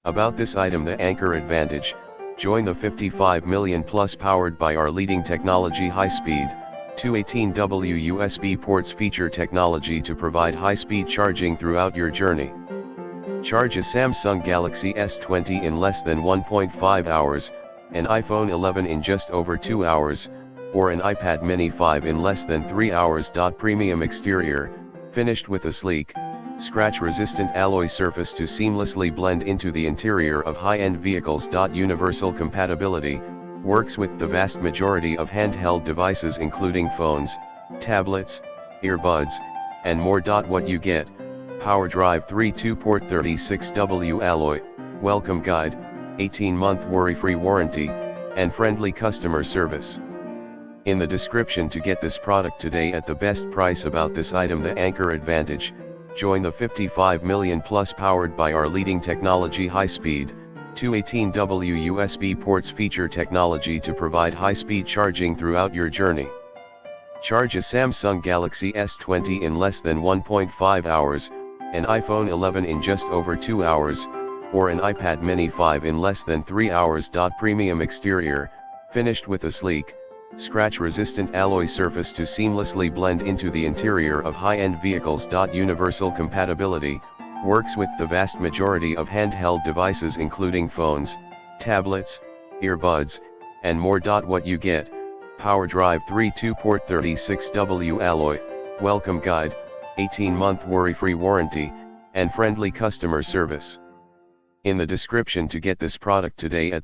About this item, the Anker Advantage. Join the 55 million plus powered by our leading technology high-speed, 218W USB ports feature technology to provide high-speed charging throughout your journey. Charge a Samsung Galaxy S20 in less than 1.5 hours, an iPhone 11 in just over 2 hours, or an iPad mini 5 in less than 3 hours. Premium exterior, finished with a sleek, scratch-resistant alloy surface to seamlessly blend into the interior of high-end vehicles. Universal compatibility, works with the vast majority of handheld devices including phones, tablets, earbuds, and more. What you get: PowerDrive III 2-port 36W alloy, welcome guide, 18-month worry-free warranty, and friendly customer service. In the description to get this product today at the best price. About this item, the Anker Advantage. Join the 55 million plus powered by our leading technology high-speed, 218W USB ports feature technology to provide high-speed charging throughout your journey. Charge a Samsung Galaxy S20 in less than 1.5 hours, an iPhone 11 in just over 2 hours, or an iPad mini 5 in less than 3 hours. Premium exterior, finished with a sleek, scratch-resistant alloy surface to seamlessly blend into the interior of high-end vehicles. Universal compatibility, works with the vast majority of handheld devices including phones, tablets, earbuds, and more. What you get: PowerDrive III 2-port 36W alloy, welcome guide, 18-month worry-free warranty, and friendly customer service. In the description to get this product today at